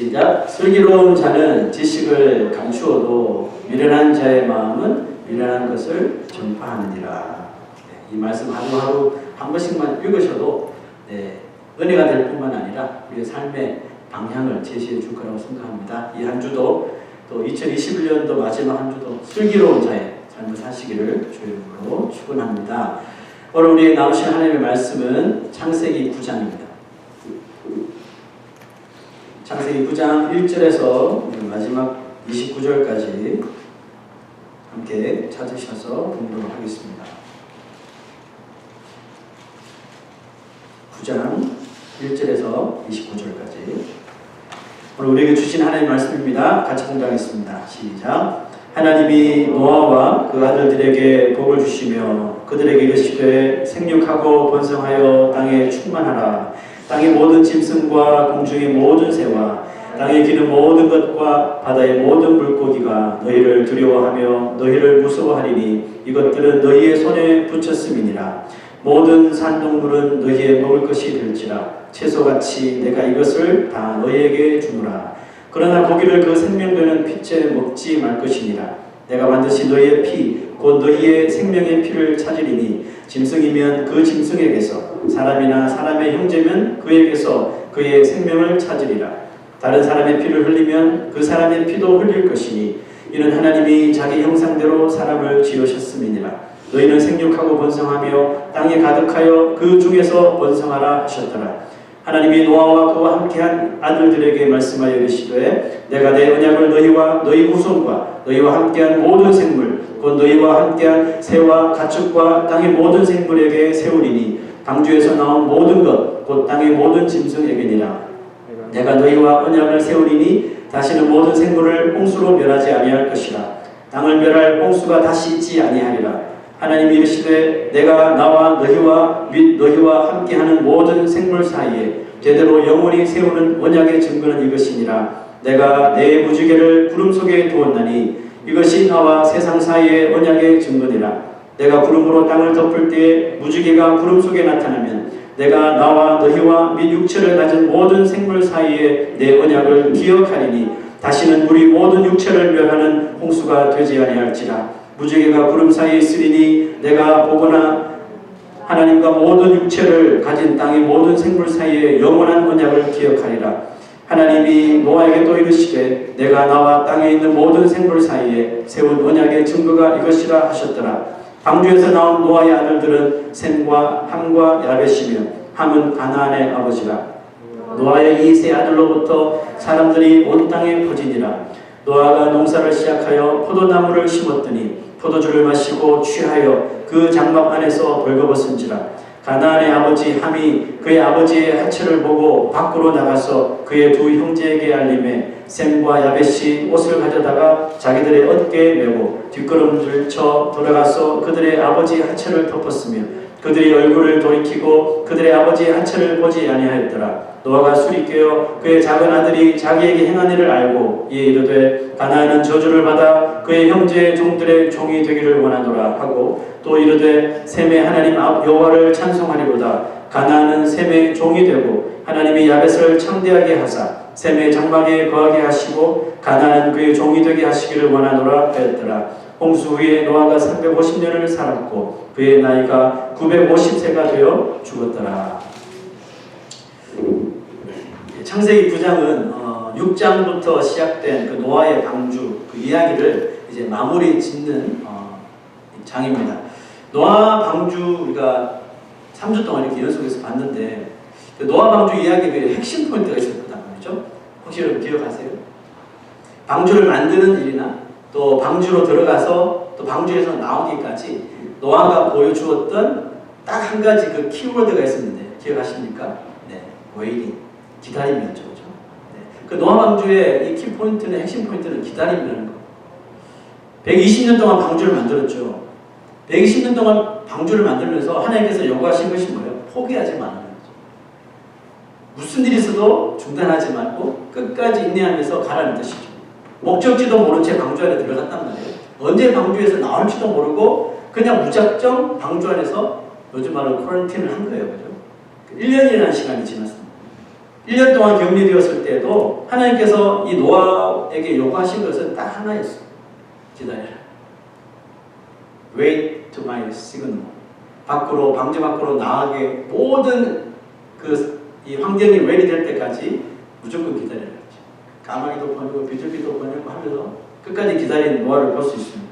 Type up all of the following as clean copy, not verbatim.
시작. 슬기로운 자는 지식을 감추어도 미련한 자의 마음은 미련한 것을 전파하느니라. 이 말씀 하루하루 한 번씩만 읽으셔도 은혜가 될 뿐만 아니라 우리의 삶의 방향을 제시해 줄 거라고 생각합니다. 이 한 주도 또 2021년도 마지막 한 주도 슬기로운 자의 삶을 사시기를 주의 이름으로 축원합니다. 오늘 우리 나누신 하나님의 말씀은 창세기 9장입니다. 창세기 9장 1절에서 마지막 29절까지 함께 찾으셔서 공부를 하겠습니다. 9장 1절에서 29절까지 오늘 우리에게 주신 하나님의 말씀입니다. 같이 공부하겠습니다. 시작. 하나님이 노아와 그 아들들에게 복을 주시며 그들에게 이르시되 생육하고 번성하여 땅에 충만하라. 땅의 모든 짐승과 공중의 모든 새와 땅에 기는 모든 것과 바다의 모든 물고기가 너희를 두려워하며 너희를 무서워하리니 이것들은 너희의 손에 붙였음이니라. 모든 산동물은 너희의 먹을 것이 될지라. 채소같이 내가 이것을 다 너희에게 주노라. 그러나 고기를 그 생명되는 피째 먹지 말 것이니라. 내가 반드시 너희의 피 곧 너희의 생명의 피를 찾으리니 짐승이면 그 짐승에게서 사람이나 사람의 형제면 그에게서 그의 생명을 찾으리라. 다른 사람의 피를 흘리면 그 사람의 피도 흘릴 것이니 이는 하나님이 자기 형상대로 사람을 지으셨음이니라. 너희는 생육하고 번성하며 땅에 가득하여 그 중에서 번성하라 하셨더라. 하나님이 노아와 그와 함께한 아들들에게 말씀하여 이르시되 내가 내 언약을 너희와 너희 후손과 너희와 함께한 모든 생물 곧 너희와 함께한 새와 가축과 땅의 모든 생물에게 세우리니 방주에서 나온 모든 것 곧 땅의 모든 짐승에게니라. 내가 너희와 언약을 세우리니 다시는 모든 생물을 홍수로 멸하지 아니할 것이라. 땅을 멸할 홍수가 다시 있지 아니하리라. 하나님이 이르시되 내가 나와 너희와 및 너희와 함께하는 모든 생물 사이에 제대로 영원히 세우는 언약의 증거는 이것이니라. 내가 내 무지개를 구름 속에 두었나니 이것이 나와 세상 사이의 언약의 증거니라. 내가 구름으로 땅을 덮을 때에 무지개가 구름 속에 나타나면 내가 나와 너희와 및 육체를 가진 모든 생물 사이에 내 언약을 기억하리니 다시는 우리 모든 육체를 멸하는 홍수가 되지 아니할지라. 무지개가 구름 사이에 있으리니 내가 보거나 하나님과 모든 육체를 가진 땅의 모든 생물 사이에 영원한 언약을 기억하리라. 하나님이 노아에게 또 이르시되 내가 나와 땅에 있는 모든 생물 사이에 세운 언약의 증거가 이것이라 하셨더라. 방주에서 나온 노아의 아들들은 셈과 함과 야벳이며 함은 가나안의 아버지라. 노아의 이 세 아들로부터 사람들이 온 땅에 퍼지니라. 노아가 농사를 시작하여 포도나무를 심었더니 포도주를 마시고 취하여 그 장막 안에서 벌거벗은지라. 가나안의 아버지 함이 그의 아버지의 하체를 보고 밖으로 나가서 그의 두 형제에게 알림해 셈과 야벳이 옷을 가져다가 자기들의 어깨에 메고 뒷걸음질 쳐 돌아가서 그들의 아버지의 하체를 덮었으며 그들이 얼굴을 돌이키고 그들의 아버지의 하체를 보지 아니하였더라. 노아가 술이 깨어 그의 작은 아들이 자기에게 행한 일을 알고 이에 이르되 가나안은 저주를 받아 그의 형제의 종들의 종이 되기를 원하노라 하고 또 이르되 셈의 하나님 여호와를 찬송하리로다. 가나안은 셈의 종이 되고 하나님이 야벳을 창대하게 하사 셈의 장막에 거하게 하시고 가나안은 그의 종이 되게 하시기를 원하노라 하였더라. 홍수 후에 노아가 350년을 살았고 그의 나이가 950세가 되어 죽었더라. 창세기 9장은 6장부터 시작된 그 노아의 방주 그 이야기를 이제 마무리 짓는 장입니다. 노아 방주 우리가 3주 동안 이렇게 연속해서 봤는데 그 노아 방주 이야기의 핵심 포인트가 있었단 말이죠. 혹시 여러분 기억하세요? 방주를 만드는 일이나 또 방주로 들어가서 또 방주에서 나오기까지 노아가 보여주었던 딱 한 가지 그 키워드가 있었는데 기억하십니까? 네, 웨이팅, 기다림이었죠, 그렇죠? 네. 그 노아 방주의 이 키 포인트는 핵심 포인트는 기다림이라는 거. 120년 동안 방주를 만들었죠. 120년 동안 방주를 만들면서 하나님께서 요구하신 것이 뭐예요? 포기하지 말라는 거죠. 무슨 일이 있어도 중단하지 말고 끝까지 인내하면서 가라는 뜻이죠. 목적지도 모른 채 방주 안에 들어갔단 말이에요. 언제 방주에서 나올지도 모르고 그냥 무작정 방주 안에서 요즘 말로 쿼런틴을 한 거예요. 그죠? 1년이라는 시간이 지났습니다. 1년 동안 격리되었을 때도 하나님께서 이 노아에게 요구하신 것은 딱 하나였어요. 기다려라. Wait to my signal. 밖으로, 방주 밖으로 나가게 모든 이 환경이 ready 될 때까지 무조건 기다려라. 까마귀도 번이고 비둘기도 번이고 하면서 끝까지 기다린 노아를 볼 수 있습니다.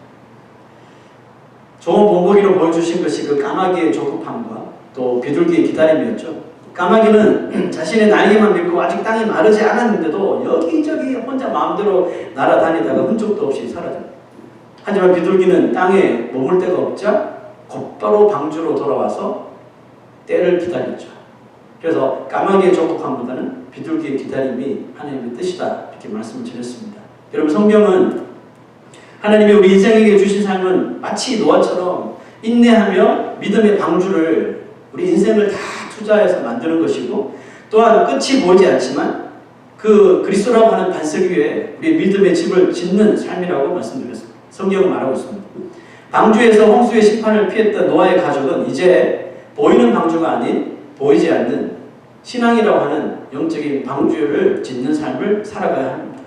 좋은 본보기로 보여주신 것이 그 까마귀의 조급함과 또 비둘기의 기다림이었죠. 까마귀는 자신의 날개만 믿고 아직 땅이 마르지 않았는데도 여기저기 혼자 마음대로 날아다니다가 흔적도 없이 사라집니다. 하지만 비둘기는 땅에 머물 데가 없자 곧바로 방주로 돌아와서 때를 기다렸죠. 그래서 까마귀의 조급함보다는 비둘기의 기다림이 하나님의 뜻이다 이렇게 말씀을 드렸습니다. 여러분 성경은 하나님이 우리 인생에게 주신 삶은 마치 노아처럼 인내하며 믿음의 방주를 우리 인생을 다 투자해서 만드는 것이고 또한 끝이 보이지 않지만 그 그리스도라고 하는 반석 위에 우리 믿음의 집을 짓는 삶이라고 말씀드렸습니다. 성경은 말하고 있습니다. 방주에서 홍수의 심판을 피했던 노아의 가족은 이제 보이는 방주가 아닌 보이지 않는 신앙이라고 하는 영적인 방주를 짓는 삶을 살아가야 합니다.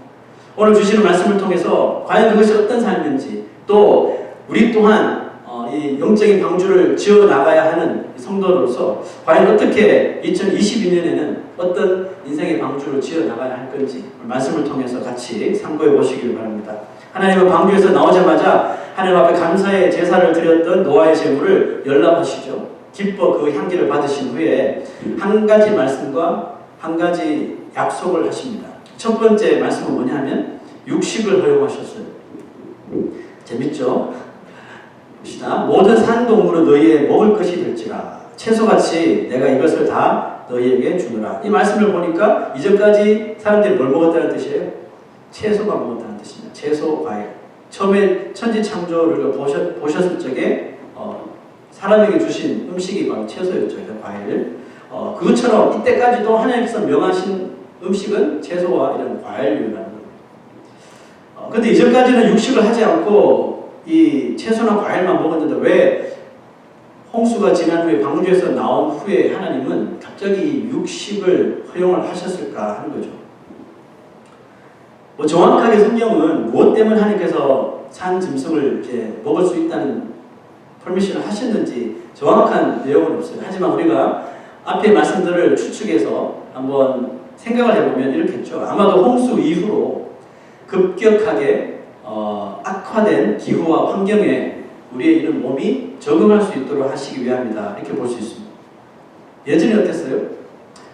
오늘 주시는 말씀을 통해서 과연 그것이 어떤 삶인지 또 우리 또한 이 영적인 방주를 지어 나가야 하는 성도로서 과연 어떻게 2022년에는 어떤 인생의 방주를 지어 나가야 할 건지 말씀을 통해서 같이 참고해 보시길 바랍니다. 하나님은 방주에서 나오자마자 하나님 앞에 감사의 제사를 드렸던 노아의 제물을 열납하시죠. 기뻐 그 향기를 받으신 후에 한 가지 말씀과 한 가지 약속을 하십니다. 첫 번째 말씀은 뭐냐 하면 육식을 허용하셨어요. 재밌죠? 봅시다. 모든 산동물은 너희의 먹을 것이 될지라 채소같이 내가 이것을 다 너희에게 주노라. 이 말씀을 보니까 이전까지 사람들이 뭘 먹었다는 뜻이에요? 채소가 먹었다는 뜻입니다. 채소, 과일. 처음에 천지창조를 보셨을 적에 사람에게 주신 음식이 바로 채소였죠. 과일. 그것처럼 이때까지도 하나님께서 명하신 음식은 채소와 이런 과일류라는 겁니다. 그런데 이전까지는 육식을 하지 않고 이 채소나 과일만 먹었는데 왜 홍수가 지난 후에 방주에서 나온 후에 하나님은 갑자기 육식을 허용을 하셨을까 하는 거죠. 정확하게 성경은 무엇 때문에 하나님께서 산 짐승을 이제 먹을 수 있다는 퍼미션을 하셨는지 정확한 내용은 없어요. 하지만 우리가 앞에 말씀들을 추측해서 한번 생각을 해보면 이렇겠죠. 아마도 홍수 이후로 급격하게 악화된 기후와 환경에 우리의 이런 몸이 적응할 수 있도록 하시기 위함이다. 이렇게 볼 수 있습니다. 예전에 어땠어요?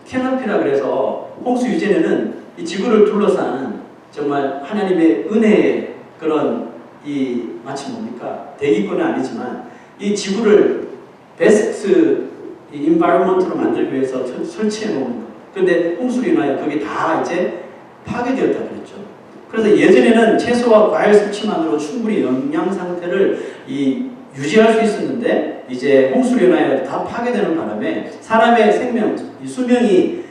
캐노피라 그래서 홍수 이전에는 이 지구를 둘러싼 정말 하나님의 은혜의 그런 마치 뭡니까? 대기권은 아니지만 이 지구를 베스트 인바이러먼트로 만들기 위해서 설치해 놓은 거. 그런데 홍수로 인하여 그게 다 이제 파괴되었다 그랬죠. 그래서 예전에는 채소와 과일 섭취만으로 충분히 영양 상태를 유지할 수 있었는데 이제 홍수로 인하여 다 파괴되는 바람에 사람의 생명, 수명이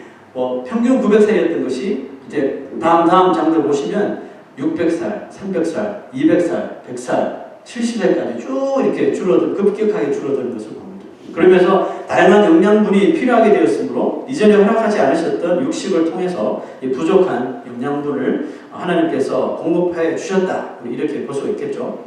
평균 900살이었던 것이 이제 다음 장들 보시면 600살, 300살, 200살, 100살, 70살까지 쭉 이렇게 급격하게 줄어드는 것을 봅니다. 그러면서 다양한 영양분이 필요하게 되었으므로 이전에 허락하지 않으셨던 육식을 통해서 이 부족한 영양분을 하나님께서 공급해 주셨다. 이렇게 볼 수 있겠죠.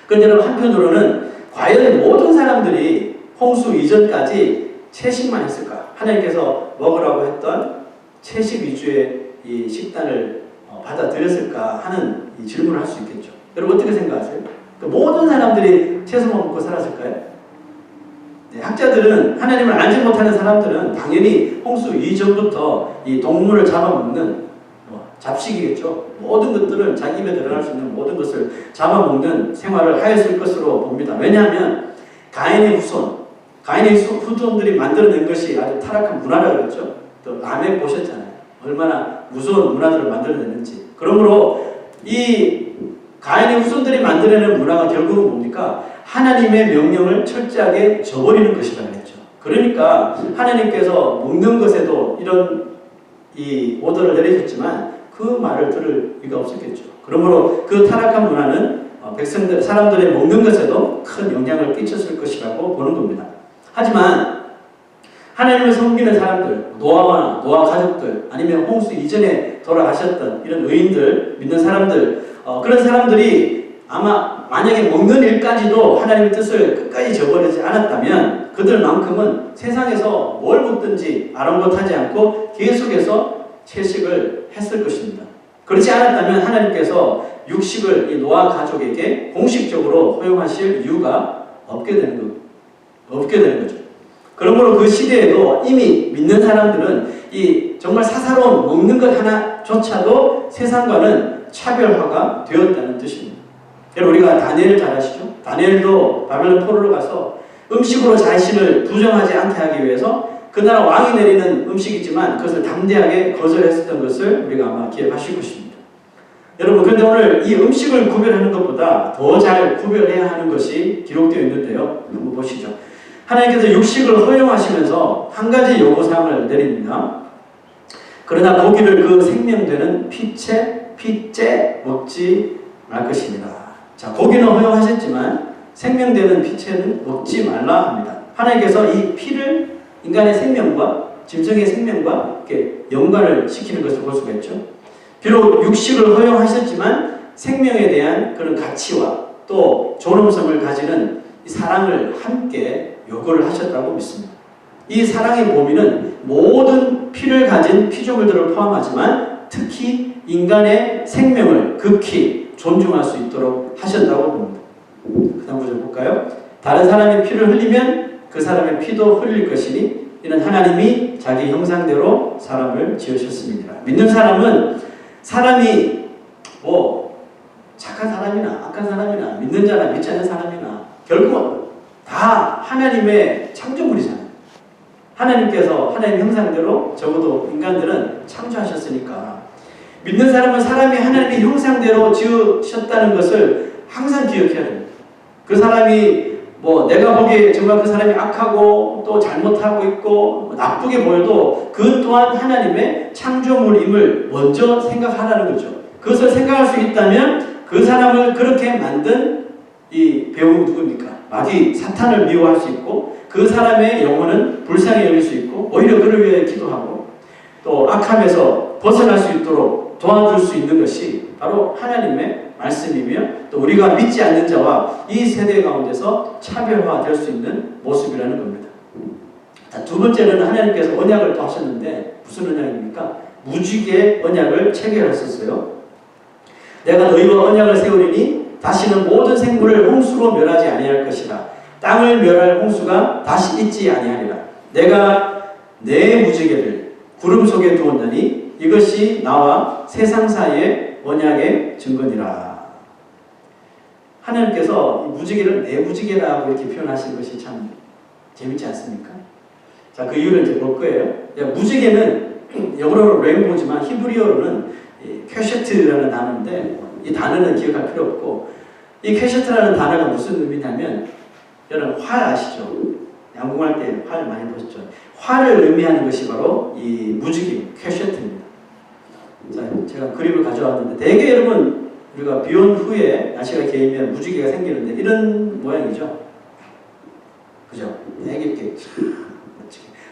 그런데 여러분 한편으로는 과연 모든 사람들이 홍수 이전까지 채식만 했을까? 하나님께서 먹으라고 했던 채식 위주의 이 식단을 받아들였을까 하는 이 질문을 할 수 있겠죠. 여러분 어떻게 생각하세요? 모든 사람들이 채소만 먹고 살았을까요? 네, 학자들은 하나님을 알지 못하는 사람들은 당연히 홍수 이전부터 이 동물을 잡아먹는 잡식이겠죠. 모든 것들은 자기 입에 들어갈 수 있는 모든 것을 잡아먹는 생활을 하였을 것으로 봅니다. 왜냐하면 가인의 후손들이 만들어낸 것이 아주 타락한 문화라고 그랬죠. 또 라멕 보셨잖아요. 얼마나 무서운 문화들을 만들어냈는지. 그러므로 이 가인의 후손들이 만들어낸 문화가 결국은 뭡니까? 하나님의 명령을 철저하게 저버리는 것이라고 했죠. 그러니까 하나님께서 먹는 것에도 이런 오더를 내리셨지만 그 말을 들을 리가 없었겠죠. 그러므로 그 타락한 문화는 사람들의 먹는 것에도 큰 영향을 끼쳤을 것이라고 보는 겁니다. 하지만 하나님을 섬기는 사람들, 노아와 노아 가족들, 아니면 홍수 이전에 돌아가셨던 이런 의인들, 믿는 사람들, 그런 사람들이 아마 만약에 먹는 일까지도 하나님의 뜻을 끝까지 저버리지 않았다면 그들만큼은 세상에서 뭘 먹든지 아랑곳하지 않고 계속해서 채식을 했을 것입니다. 그렇지 않았다면 하나님께서 육식을 이 노아 가족에게 공식적으로 허용하실 이유가 없게 되는 거죠. 그러므로 그 시대에도 이미 믿는 사람들은 이 정말 사사로운 먹는 것 하나조차도 세상과는 차별화가 되었다는 뜻입니다. 여러분, 우리가 다니엘 잘 아시죠? 다니엘도 바벨론 포로로 가서 음식으로 자신을 부정하지 않게 하기 위해서 그 나라 왕이 내리는 음식이지만 그것을 담대하게 거절했었던 것을 우리가 아마 기억하실 것입니다. 여러분, 그런데 오늘 이 음식을 구별하는 것보다 더 잘 구별해야 하는 것이 기록되어 있는데요. 한번 보시죠. 하나님께서 육식을 허용하시면서 한 가지 요구사항을 내립니다. 그러나 고기를 그 생명되는 피째 먹지 말 것입니다. 자, 고기는 허용하셨지만 생명되는 피체는 먹지 말라 합니다. 하나님께서 이 피를 인간의 생명과 짐승의 생명과 이렇게 연관을 시키는 것을 볼 수가 있죠. 비록 육식을 허용하셨지만 생명에 대한 그런 가치와 또 존엄성을 가지는 이 사랑을 함께 요구를 하셨다고 믿습니다. 이 사랑의 범위는 모든 피를 가진 피조물들을 포함하지만 특히 인간의 생명을 극히 존중할 수 있도록 하셨다고 봅니다. 그 다음 구절 볼까요? 다른 사람의 피를 흘리면 그 사람의 피도 흘릴 것이니 이는 하나님이 자기 형상대로 사람을 지으셨습니다. 믿는 사람은 사람이 뭐 착한 사람이나 악한 사람이나 믿는 자나 믿지 않는 사람이나 결국 다 하나님의 창조물이잖아요. 하나님께서 하나님 형상대로 적어도 인간들은 창조하셨으니까 믿는 사람은 사람이 하나님의 형상대로 지으셨다는 것을 항상 기억해야 됩니다. 그 사람이 뭐 내가 보기에 정말 그 사람이 악하고 또 잘못하고 있고 나쁘게 보여도 그 또한 하나님의 창조물임을 먼저 생각하라는 거죠. 그것을 생각할 수 있다면 그 사람을 그렇게 만든 이 배우 누굽니까? 마귀 사탄을 미워할 수 있고 그 사람의 영혼은 불쌍히 여길 수 있고 오히려 그를 위해 기도하고 또 악함에서 벗어날 수 있도록 도와줄 수 있는 것이 바로 하나님의 말씀이며 또 우리가 믿지 않는 자와 이 세대 가운데서 차별화될 수 있는 모습이라는 겁니다. 자, 두 번째는 하나님께서 언약을 또 하셨는데 무슨 언약입니까? 무지개 언약을 체결하셨어요. 내가 너희와 언약을 세우리니 다시는 모든 생물을 홍수로 멸하지 아니할 것이라. 땅을 멸할 홍수가 다시 있지 아니하리라. 내가 내 무지개를 구름 속에 두었나니 이것이 나와 세상 사이의 언약의 증거니라. 하나님께서 무지개를 내 무지개라고 이렇게 표현하신 것이 참 재밌지 않습니까? 자, 그 이유를 이제 볼 거예요. 무지개는 영어로는 레인보우지만 히브리어로는 퀘셰트라는 단어인데 이 단어는 기억할 필요 없고 이 퀘셰트라는 단어가 무슨 의미냐면 여러분 활 아시죠? 양궁할 때 활 많이 보셨죠? 활을 의미하는 것이 바로 이 무지개 퀘셰트입니다. 자, 제가 그림을 가져왔는데 대개 여러분 우리가 비온 후에 날씨가 개이면 무지개가 생기는데 이런 모양이죠. 그죠? 되게 이렇게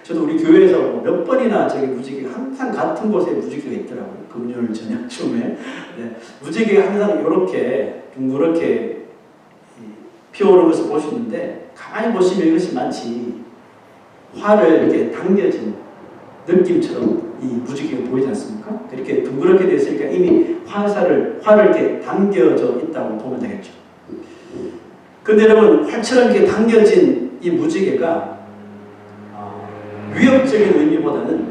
저도 우리 교회에서 몇 번이나 저기 무지개가 항상 같은 곳에 무지개가 있더라고요. 금요일 저녁쯤에. 네. 무지개가 항상 이렇게 둥그렇게 피어오르는 것을 보시는데 가만히 보시면 이것이 마치 활을 이렇게 당겨진 느낌처럼 이 무지개가 보이지 않습니까? 이렇게 둥그렇게 되어 있으니까 이미 활을 이렇게 당겨져 있다고 보면 되겠죠. 근데 여러분 활처럼 이렇게 당겨진 이 무지개가 위협적인 의미보다는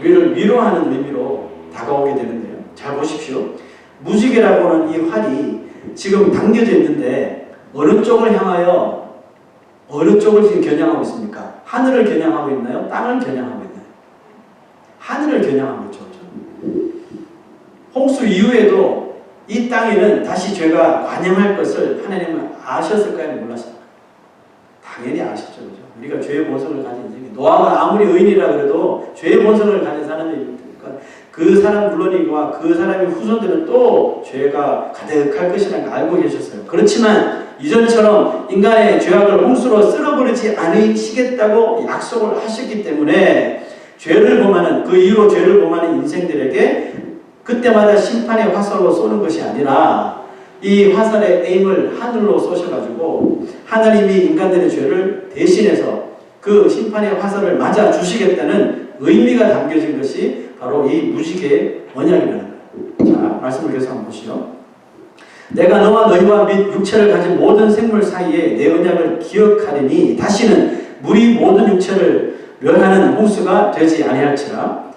우리를 위로하는 의미로 다가오게 되는데요. 잘 보십시오. 무지개라고 하는 이 활이 지금 당겨져 있는데 어느 쪽을 향하여 어느 쪽을 지금 겨냥하고 있습니까? 하늘을 겨냥하고 있나요? 땅을 겨냥하고 있나요? 하늘을 겨냥하고 있죠. 홍수 이후에도 이 땅에는 다시 죄가 관영할 것을 하나님은 아셨을까요? 몰랐을까요? 당연히 아셨죠. 그죠? 우리가 죄의 본성을 가진 인생이 노아가 아무리 의인이라 그래도 죄의 본성을 가진 사람이니까 그 사람 물론이고 그 사람의 후손들은 또 죄가 가득할 것이라는 걸 알고 계셨어요. 그렇지만 이전처럼 인간의 죄악을 홍수로 쓸어버리지 않으시겠다고 약속을 하셨기 때문에 죄를 범하는, 그 이후로 죄를 범하는 인생들에게 그때마다 심판의 화살로 쏘는 것이 아니라 이 화살의 에임을 하늘로 쏘셔가지고 하나님이 인간들의 죄를 대신해서 그 심판의 화살을 맞아 주시겠다는 의미가 담겨진 것이 바로 이 무지개의 언약이라는 거예요. 자, 말씀을 계속 한번 보시죠. 내가 너와 너희와 및 육체를 가진 모든 생물 사이에 내 언약을 기억하리니 다시는 물이 모든 육체를 멸하는 홍수가 되지 아니할지라.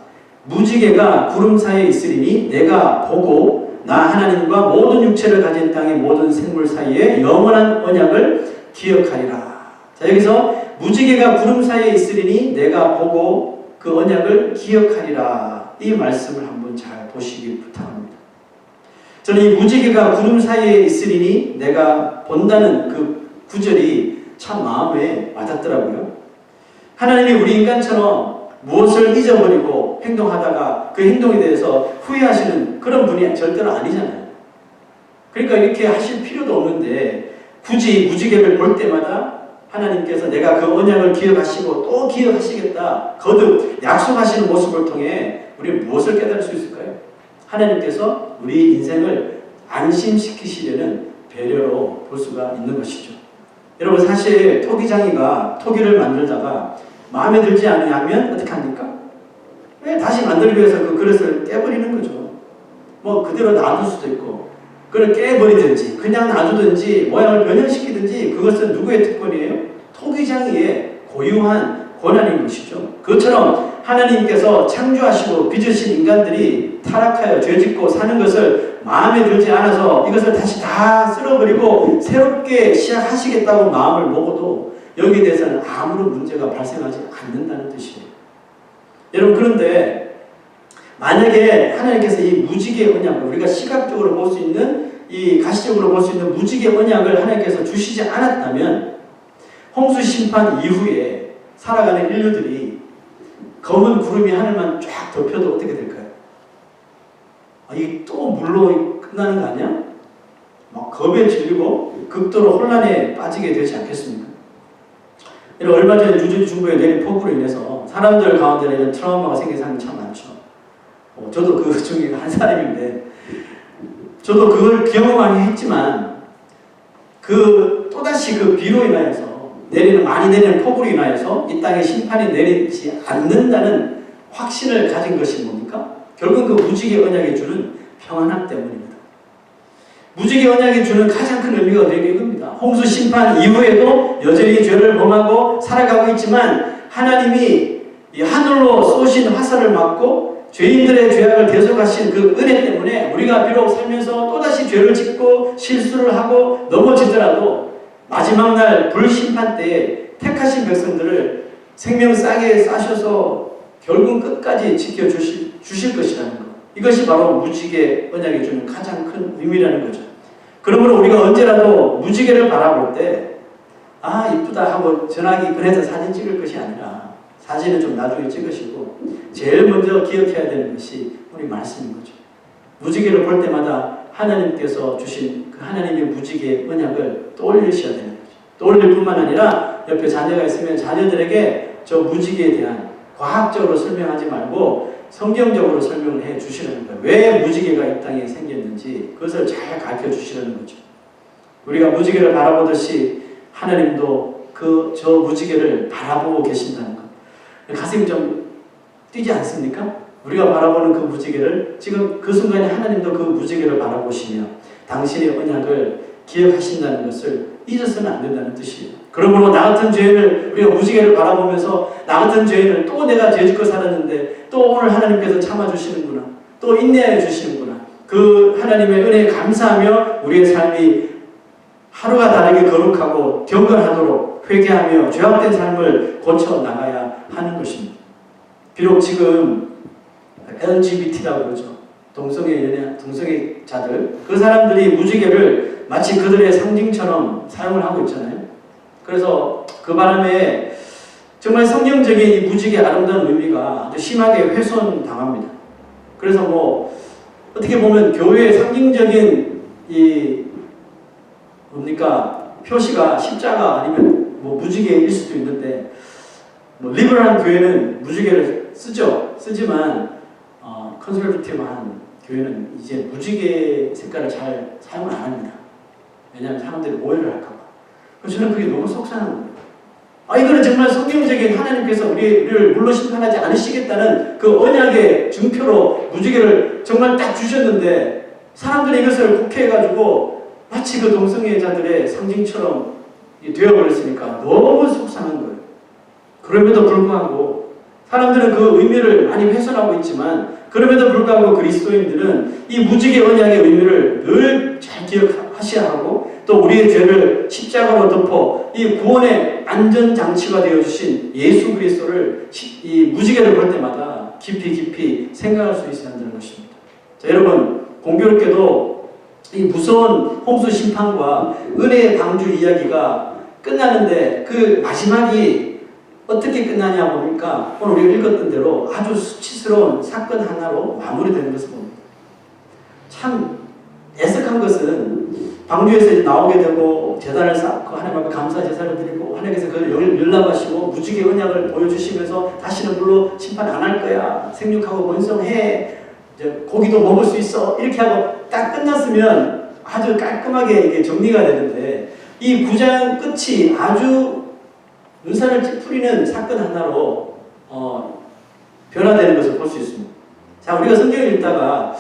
무지개가 구름 사이에 있으리니 내가 보고 나 하나님과 모든 육체를 가진 땅의 모든 생물 사이에 영원한 언약을 기억하리라. 자, 여기서 무지개가 구름 사이에 있으리니 내가 보고 그 언약을 기억하리라. 이 말씀을 한번 잘 보시기 부탁합니다. 저는 이 무지개가 구름 사이에 있으리니 내가 본다는 그 구절이 참 마음에 와닿더라고요. 하나님이 우리 인간처럼 무엇을 잊어버리고 행동하다가 그 행동에 대해서 후회하시는 그런 분이 절대로 아니잖아요. 그러니까 이렇게 하실 필요도 없는데 굳이 무지개를 볼 때마다 하나님께서 내가 그 언약을 기억하시고 또 기억하시겠다 거듭 약속하시는 모습을 통해 우리는 무엇을 깨달을 수 있을까요? 하나님께서 우리 인생을 안심시키시려는 배려로 볼 수가 있는 것이죠. 여러분, 사실 토기장이가 토기를 만들다가 마음에 들지 않으면 어떻게 합니까? 왜 다시 만들기 위해서 그 그릇을 깨버리는 거죠. 뭐 그대로 놔둘 수도 있고 그걸 깨버리든지 그냥 놔두든지 모양을 변형시키든지 그것은 누구의 특권이에요? 토기장이의 고유한 권한인 것이죠. 그것처럼 하나님께서 창조하시고 빚으신 인간들이 타락하여 죄짓고 사는 것을 마음에 들지 않아서 이것을 다시 다 쓸어버리고 새롭게 시작하시겠다고 마음을 먹어도 여기에 대해서는 아무런 문제가 발생하지 않는다는 뜻이에요. 여러분, 그런데 만약에 하나님께서 이 무지개 언약을 우리가 시각적으로 볼 수 있는 이 가시적으로 볼 수 있는 무지개 언약을 하나님께서 주시지 않았다면 홍수 심판 이후에 살아가는 인류들이 검은 구름이 하늘만 쫙 덮여도 어떻게 될까요? 이게 또 물로 끝나는 거 아니야? 막 겁에 질리고 극도로 혼란에 빠지게 되지 않겠습니까? 얼마 전에 뉴저지 중부에 내린 폭우로 인해서 사람들 가운데 이런 트라우마가 생긴 사람이 참 많죠. 저도 그 중에 한 사람인데 저도 그걸 경험하긴 했지만 또다시 그 비로 인하여서 많이 내리는 폭우로 인하여서 이 땅에 심판이 내리지 않는다는 확신을 가진 것이 뭡니까? 결국은 그 무지개 언약이 주는 평안함 때문입니다. 무지개 언약이 주는 가장 큰 의미가 어디에 이겁니다. 홍수 심판 이후에도 여전히 죄를 범하고 살아가고 있지만 하나님이 이 하늘로 쏘신 화살을 맞고 죄인들의 죄악을 대속하신 그 은혜 때문에 우리가 비록 살면서 또다시 죄를 짓고 실수를 하고 넘어지더라도 마지막 날 불심판 때에 택하신 백성들을 생명 싸게 싸셔서 결국 끝까지 지켜주실 것이라는 것. 이것이 바로 무지개 언약이 주는 가장 큰 의미라는 거죠. 그러므로 우리가 언제라도 무지개를 바라볼 때 이쁘다 하고 전화기 꺼내서 사진 찍을 것이 아니라 사진은 좀 나중에 찍으시고 제일 먼저 기억해야 되는 것이 우리 말씀인 거죠. 무지개를 볼 때마다 하나님께서 주신 그 하나님의 무지개 언약을 떠올리셔야 되는 거죠. 떠올릴 뿐만 아니라 옆에 자녀가 있으면 자녀들에게 저 무지개에 대한 과학적으로 설명하지 말고 성경적으로 설명을 해 주시라는 거예요. 왜 무지개가 이 땅에 생겼는지 그것을 잘 가르쳐 주시라는 거죠. 우리가 무지개를 바라보듯이 하나님도 저 무지개를 바라보고 계신다는 것. 가슴이 좀 뛰지 않습니까? 우리가 바라보는 그 무지개를 지금 그 순간에 하나님도 그 무지개를 바라보시며 당신의 언약을 기억하신다는 것을 잊어서는 안 된다는 뜻이에요. 그러므로 나 같은 죄인을 우리가 무지개를 바라보면서 나 같은 죄인을 또 내가 죄짓고 살았는데 또 오늘 하나님께서 참아주시는구나. 또 인내해 주시는구나. 그 하나님의 은혜에 감사하며 우리의 삶이 하루가 다르게 거룩하고 경건하도록 회개하며 죄악된 삶을 고쳐나가야 하는 것입니다. 비록 지금 LGBT라고 그러죠. 동성애자들 그 사람들이 무지개를 마치 그들의 상징처럼 사용을 하고 있잖아요. 그래서 그 바람에 정말 성경적인 이 무지개 아름다운 의미가 아주 심하게 훼손당합니다. 그래서 어떻게 보면 교회의 상징적인 뭡니까 표시가 십자가 아니면 뭐 무지개일 수도 있는데 뭐 리버럴한 교회는 무지개를 쓰지만 컨설버티브한 교회는 이제 무지개 색깔을 잘 사용 안 합니다. 왜냐하면 사람들이 오해를 할까 봐. 그래서 저는 그게 너무 속상한 거예요. 이거는 정말 성경적인 하나님께서 우리를 물로 심판하지 않으시겠다는 그 언약의 증표로 무지개를 정말 딱 주셨는데 사람들이 이것을 국회해가지고 마치 그 동성애자들의 상징처럼 되어버렸으니까 너무 속상한 거예요. 그럼에도 불구하고 사람들은 그 의미를 많이 훼손하고 있지만 그럼에도 불구하고 그리스도인들은 이 무지개 언약의 의미를 늘 잘 기억하셔야 하고 또 우리의 죄를 십자가로 덮어 이 구원의 안전장치가 되어주신 예수 그리스도를 이 무지개를 볼 때마다 깊이 생각할 수 있어야 한다는 것입니다. 자, 여러분 공교롭게도 이 무서운 홍수 심판과 은혜의 방주 이야기가 끝나는데 그 마지막이 어떻게 끝나냐 보니까 오늘 우리가 읽었던 대로 아주 수치스러운 사건 하나로 마무리되는 것을 봅니다. 참 애석한 것은 방주에서 이제 나오게 되고 제단을 쌓고 하나님 앞에 감사 제사를 드리고 하나님께서 그걸 열납하시고 무지개 언약을 보여주시면서 다시는 물로 심판 안 할 거야. 생육하고 번성해. 이제 고기도 먹을 수 있어. 이렇게 하고 딱 끝났으면 아주 깔끔하게 이게 정리가 되는데 이 9장 끝이 아주 눈살을 찌푸리는 사건 하나로 변화되는 것을 볼 수 있습니다. 자, 우리가 성경을 읽다가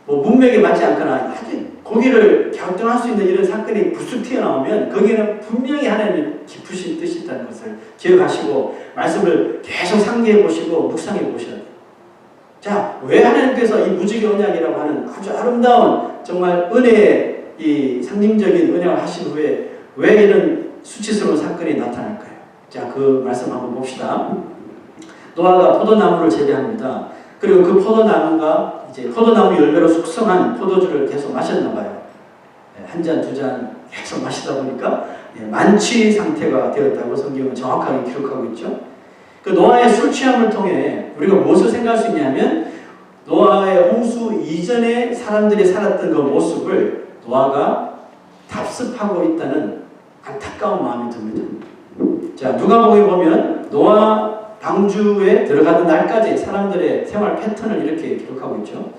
뭐 문맥에 맞지 않거나 아주 고기를 갸우뚱할 수 있는 이런 사건이 불쑥 튀어나오면 거기에는 분명히 하나님의 깊으신 뜻이 있다는 것을 기억하시고 말씀을 계속 상기해 보시고 묵상해 보셔야 돼요. 자, 왜 하나님께서 이 무지개 언약이라고 하는 아주 아름다운 정말 은혜의 이 상징적인 언약을 하신 후에 왜 이런 수치스러운 사건이 나타날까요? 자, 그 말씀 한번 봅시다. 노아가 포도나무를 재배합니다. 그리고 그 포도나무가 이제 포도나무 열매로 숙성한 포도주를 계속 마셨나 봐요. 한 잔, 두 잔 계속 마시다 보니까 만취 상태가 되었다고 성경은 정확하게 기록하고 있죠. 그 노아의 술 취함을 통해 우리가 무엇을 생각할 수 있냐면 노아의 홍수 이전에 사람들이 살았던 그 모습을 노아가 답습하고 있다는 안타까운 마음이 듭니다. 자, 누가복음에 보면 노아 방주에 들어가던 날까지 사람들의 생활 패턴을 이렇게 기록하고 있죠.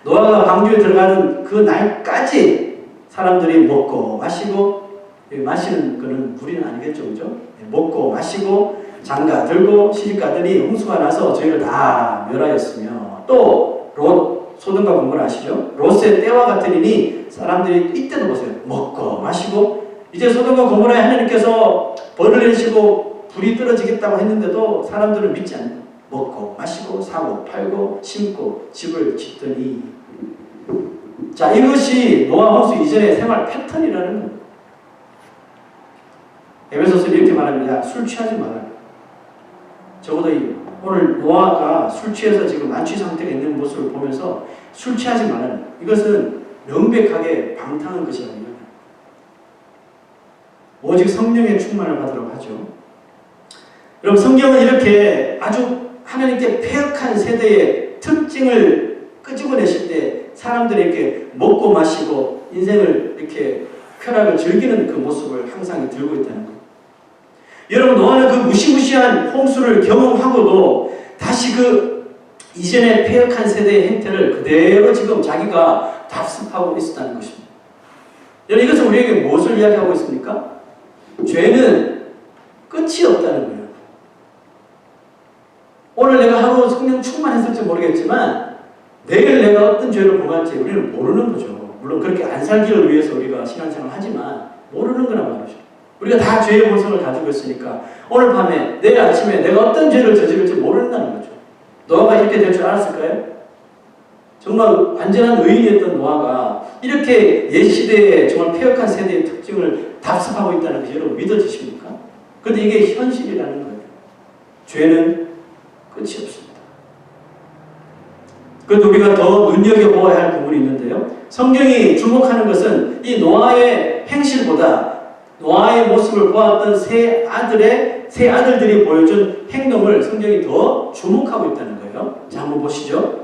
노아가 방주에 들어가는 그 날까지 사람들이 먹고 마시고, 마시는 거는 물이는 아니겠죠, 그죠? 먹고 마시고 장가 들고 시집가더니 홍수가 나서 저희를 다 멸하였으며 또 롯, 소돔과 고모라 아시죠? 롯의 때와 같으리니 사람들이 이때도 보세요. 먹고 마시고 이제 소돔과 고모라에 하나님께서 벌을 내시고 불이 떨어지겠다고 했는데도 사람들은 믿지 않는 먹고 마시고 사고 팔고 심고 집을 짓더니 자, 이것이 노아 홍수 이전의 생활 패턴이라는 겁니다. 에베소서 이렇게 말합니다. 술 취하지 말아라. 적어도 오늘 노아가 술 취해서 지금 만취 상태가 있는 모습을 보면서 술 취하지 말아라. 이것은 명백하게 방탕한 것이라는 거예요. 오직 성령의 충만을 받으라고 하죠. 여러분 성경은 이렇게 아주 하나님께 패역한 세대의 특징을 끄집어내실 때 사람들에게 먹고 마시고 인생을 이렇게 쾌락을 즐기는 그 모습을 항상 들고 있다는 거예요. 여러분 노아는 그 무시무시한 홍수를 경험하고도 다시 그 이전의 패역한 세대의 행태를 그대로 지금 자기가 답습하고 있었다는 것입니다. 여러분 이것은 우리에게 무엇을 이야기하고 있습니까? 죄는 끝이 없다는 거예요. 오늘 내가 하루 성령 충만했을지 모르겠지만 내일 내가 어떤 죄를 범할지 우리는 모르는 거죠. 물론 그렇게 안 살기를 위해서 우리가 신앙생활을 하지만 모르는 거란 말이죠. 우리가 다 죄의 본성을 가지고 있으니까 오늘 밤에 내일 아침에 내가 어떤 죄를 저지를지 모른다는 거죠. 노아가 이렇게 될 줄 알았을까요? 정말 완전한 의인이었던 노아가 이렇게 옛시대의 정말 패역한 세대의 특징을 답습하고 있다는 것이 여러분 믿어지십니까? 그런데 이게 현실이라는 거예요. 죄는 끝이 없습니다. 그런데 우리가 더 눈여겨보아야 할 부분이 있는데요. 성경이 주목하는 것은 이 노아의 행실보다 노아의 모습을 보았던 세 아들들이 보여준 행동을 성경이 더 주목하고 있다는 거예요. 자, 한번 보시죠.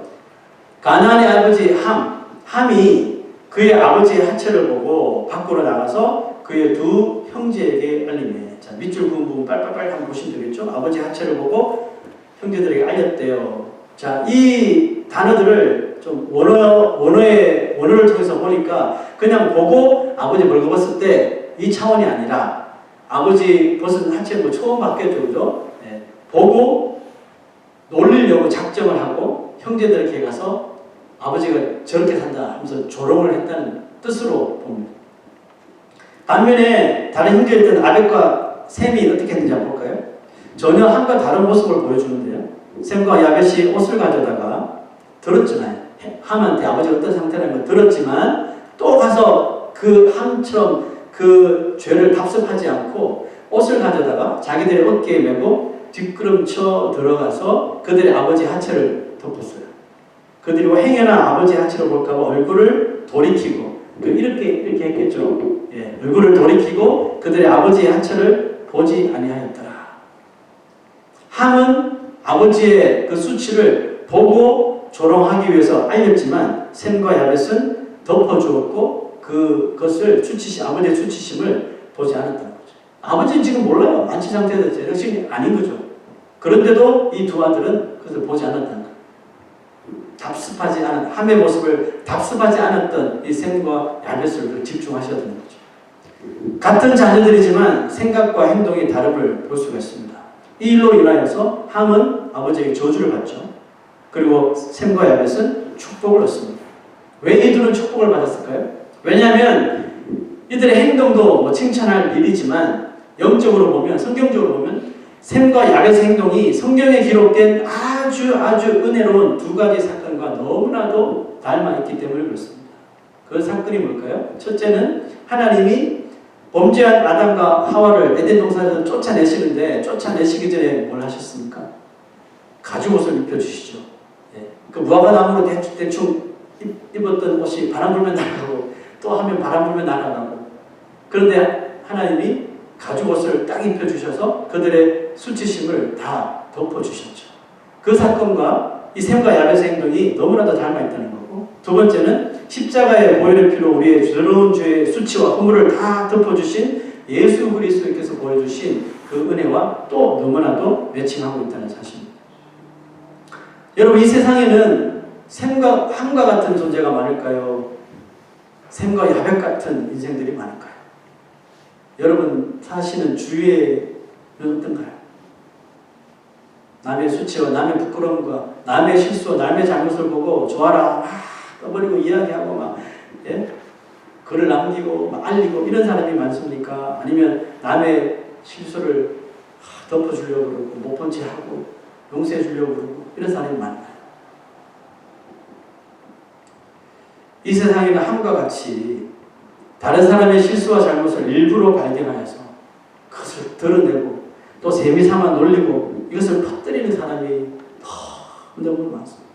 가나안의 아버지 함이 그의 아버지의 하체를 보고 밖으로 나가서 그의 두 형제에게 알리매. 자, 밑줄 그은 부분 빨빨빨 한번 보시면 되겠죠? 아버지 하체를 보고 형제들에게 알렸대요. 자, 이 단어들을 좀 원어를 통해서 보니까 그냥 보고 아버지 벌거벗을 때 이 차원이 아니라 아버지 벗은 하체를 뭐 처음 봤겠죠, 그죠? 네. 보고 놀리려고 작정을 하고 형제들에게 가서 아버지가 저렇게 산다 하면서 조롱을 했다는 뜻으로 봅니다. 반면에 다른 형제였던 아벳과 셈이 어떻게 했는지 한번 볼까요? 전혀 함과 다른 모습을 보여주는데요. 셈과 야벳이 옷을 가져다가 들었잖아요. 함한테 아버지가 어떤 상태라는 걸 들었지만 또 가서 그 함처럼 그 죄를 답습하지 않고 옷을 가져다가 자기들의 어깨에 메고 뒷걸음쳐 들어가서 그들의 아버지 하체를 덮었어요. 그들이 행여나 아버지 하체를 볼까봐 얼굴을 돌이키고 이렇게 했겠죠. 예, 얼굴을 돌이키고 그들의 아버지의 하체를 보지 아니하였더라. 함은 아버지의 그 수치를 보고 조롱하기 위해서 알렸지만 셈과 야벳은 덮어주었고 그것을 아버지의 수치심을 보지 않았다는 거죠. 아버지는 지금 몰라요. 만취 상태에서 제정신이 아닌 거죠. 그런데도 이 두 아들은 그것을 보지 않았다는 거예요. 답습하지 않은 함의 모습을 답습하지 않았던 이 셈과 야벳을 집중하셔야 되는 거죠. 같은 자녀들이지만 생각과 행동이 다름을 볼 수가 있습니다. 이 일로 인하여서 함은 아버지에게 저주를 받죠. 그리고 셈과 야벳은 축복을 얻습니다. 왜 이들은 축복을 받았을까요? 왜냐하면 이들의 행동도 뭐 칭찬할 일이지만 영적으로 보면, 성경적으로 보면 셈과 야벳의 행동이 성경에 기록된 아주 은혜로운 두 가지 사건과 너무나도 닮아있기 때문에 그렇습니다. 그 사건이 뭘까요? 첫째는 하나님이 범죄한 아담과 하와를 에덴 동산에서 쫓아내시기 전에 뭘 하셨습니까? 가죽옷을 입혀주시죠. 예. 그 무화과 나무로 대충 입었던 옷이 바람 불면 나가고 또 하면 바람 불면 날아가고, 그런데 하나님이 가죽옷을 딱 입혀주셔서 그들의 수치심을 다 덮어주셨죠. 그 사건과 이 셈과 야벳의 행동이 너무나도 닮아있다는 거고, 두 번째는 십자가의 보혈의 피로 우리의 더러운 죄의 수치와 허물을 다 덮어주신 예수 그리스도께서 보여주신 그 은혜와 또 너무나도 매칭하고 있다는 사실입니다. 여러분, 이 세상에는 셈과 함과 같은 존재가 많을까요? 셈과 야벳 같은 인생들이 많을까요? 여러분 사시는 주위에는 어떤가요? 남의 수치와 남의 부끄러움과 남의 실수와 남의 잘못을 보고 좋아라 막 떠버리고 이야기하고 막 글을 남기고 막 알리고 이런 사람이 많습니까? 아니면 남의 실수를 덮어주려고 그러고 못 본 채 하고 용서해 주려고 그러고 이런 사람이 많아요. 이 세상에는 함과 같이 다른 사람의 실수와 잘못을 일부러 발견하여서 그것을 드러내고 또 재미삼아 놀리고 이것을 퍼뜨리는 사람이 너무 많습니다.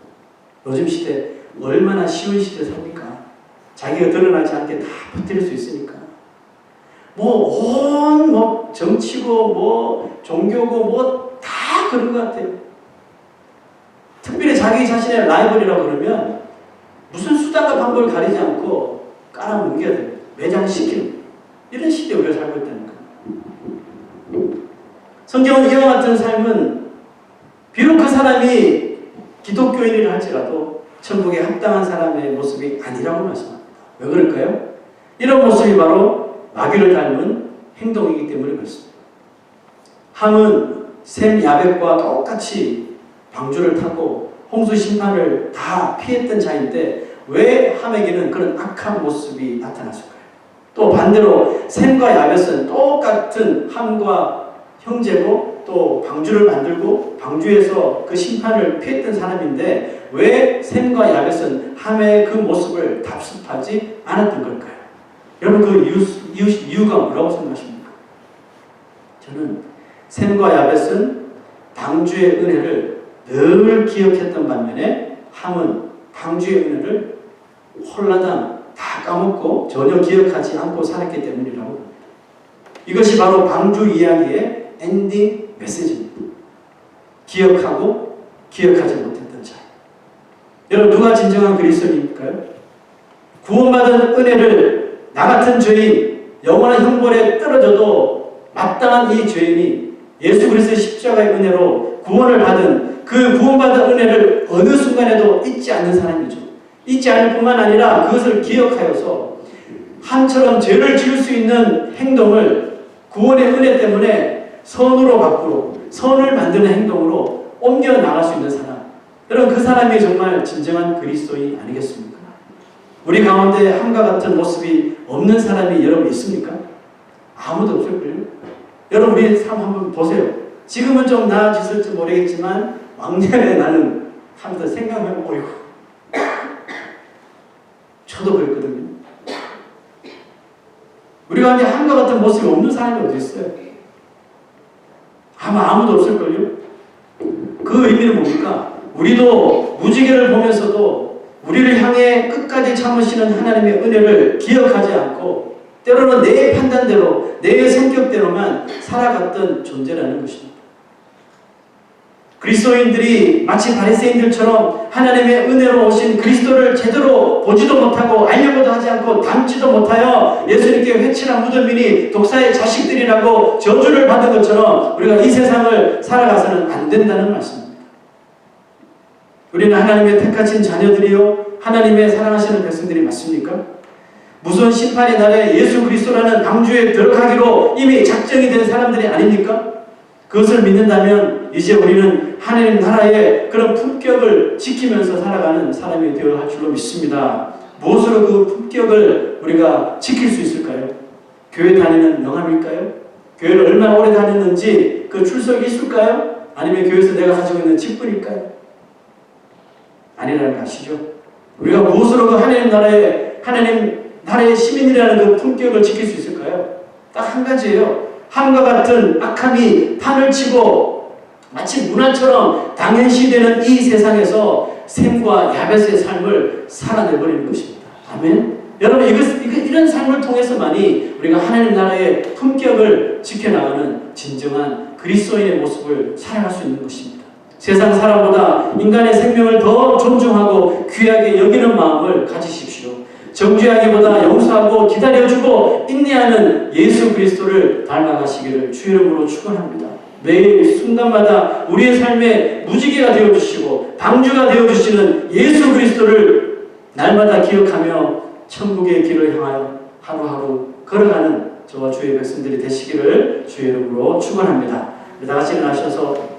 요즘 시대 얼마나 쉬운 시대 삽니까? 자기가 드러나지 않게 다 퍼뜨릴 수 있으니까. 정치고 종교고 다 그런 것 같아요. 특별히 자기 자신의 라이벌이라고 그러면 무슨 수단과 방법을 가리지 않고 깔아뭉개야 돼요. 매장시키는 이런 시대에 우리가 살고 있다는 거예요. 성경은 이와 같은 삶은 비록 그 사람이 기독교인이라 할지라도 천국에 합당한 사람의 모습이 아니라고 말씀합니다. 왜 그럴까요? 이런 모습이 바로 마귀를 닮은 행동이기 때문에 그렇습니다. 함은 셈 야벳과 똑같이 방주를 타고 홍수 심판을 다 피했던 자인데 왜 함에게는 그런 악한 모습이 나타났을까요? 또 반대로 셈과 야벳은 똑같은 함과 형제고 또 방주를 만들고 방주에서 그 심판을 피했던 사람인데 왜 셈과 야벳은 함의 그 모습을 답습하지 않았던 걸까요? 여러분 그 이유가 뭐라고 생각하십니까? 저는 셈과 야벳은 방주의 은혜를 늘 기억했던 반면에 함은 방주의 은혜를 홀라당 다 까먹고 전혀 기억하지 않고 살았기 때문이라고 합니다. 이것이 바로 방주 이야기의 엔딩 메시지입니다. 기억하고 기억하지 못했던 차이. 여러분 누가 진정한 그리스도인일까요? 구원받은 은혜를 나 같은 죄인 영원한 형벌에 떨어져도 마땅한 이 죄인이 예수 그리스도의 십자가의 은혜로 구원을 받은 그 구원받은 은혜를 어느 순간에도 잊지 않는 사람이죠. 잊지 않을 뿐만 아니라 그것을 기억하여서 한처럼 죄를 지을 수 있는 행동을 구원의 은혜 때문에 선으로 바꾸고 선을 만드는 행동으로 옮겨 나갈 수 있는 사람. 여러분, 그 사람이 정말 진정한 그리스도인이 아니겠습니까? 우리 가운데 함과 같은 모습이 없는 사람이 여러분 있습니까? 아무도 없을걸요? 여러분, 우리 삶 한번 보세요. 지금은 좀 나아졌을지 모르겠지만 왕년에 나는 하면서 생각하면 어이구, 저도 그랬거든요. 우리 가운데 함과 같은 모습이 없는 사람이 어디 있어요? 아마 아무도 없을걸요? 그 의미는 뭡니까? 우리도 무지개를 보면서도 우리를 향해 끝까지 참으시는 하나님의 은혜를 기억하지 않고 때로는 내 판단대로 내 성격대로만 살아갔던 존재라는 것입니다. 그리스도인들이 마치 바리새인들처럼 하나님의 은혜로 오신 그리스도를 제대로 보지도 못하고 알려고도 하지 않고 닮지도 못하여 예수님께 회칠한 무덤이니 독사의 자식들이라고 저주를 받은 것처럼 우리가 이 세상을 살아가서는 안 된다는 말씀입니다. 우리는 하나님의 택하신 자녀들이요 하나님의 사랑하시는 백성들이 맞습니까? 무서운 심판의 날에 예수 그리스도라는 방주에 들어가기로 이미 작정이 된 사람들이 아닙니까? 그것을 믿는다면 이제 우리는 하나님 나라의 그런 품격을 지키면서 살아가는 사람이 되어야 할 줄로 믿습니다. 무엇으로 그 품격을 우리가 지킬 수 있을까요? 교회 다니는 명함일까요? 교회를 얼마나 오래 다녔는지 그 출석이 있을까요? 아니면 교회에서 내가 가지고 있는 직분일까요? 아니라는 거 아시죠? 우리가 무엇으로 그 하나님 나라의 시민이라는 그 품격을 지킬 수 있을까요? 딱 한 가지예요. 함과 같은 악함이 판을 치고 마치 문화처럼 당연시되는 이 세상에서 샘과 야벳의 삶을 살아내버리는 것입니다. 아멘. 여러분, 이런 삶을 통해서만이 우리가 하나님 나라의 품격을 지켜나가는 진정한 그리스도인의 모습을 살아갈 수 있는 것입니다. 세상 사람보다 인간의 생명을 더 존중하고 귀하게 여기는 마음을 가지십시오. 정죄하기보다 용서하고 기다려주고 인내하는 예수 그리스도를 닮아가시기를 주 이름으로 축원합니다. 매일 순간마다 우리의 삶에 무지개가 되어주시고 방주가 되어주시는 예수 그리스도를 날마다 기억하며 천국의 길을 향하여 하루하루 걸어가는 저와 주의 백성들이 되시기를 주의 이름으로 축원합니다. 다 같이 일어나셔서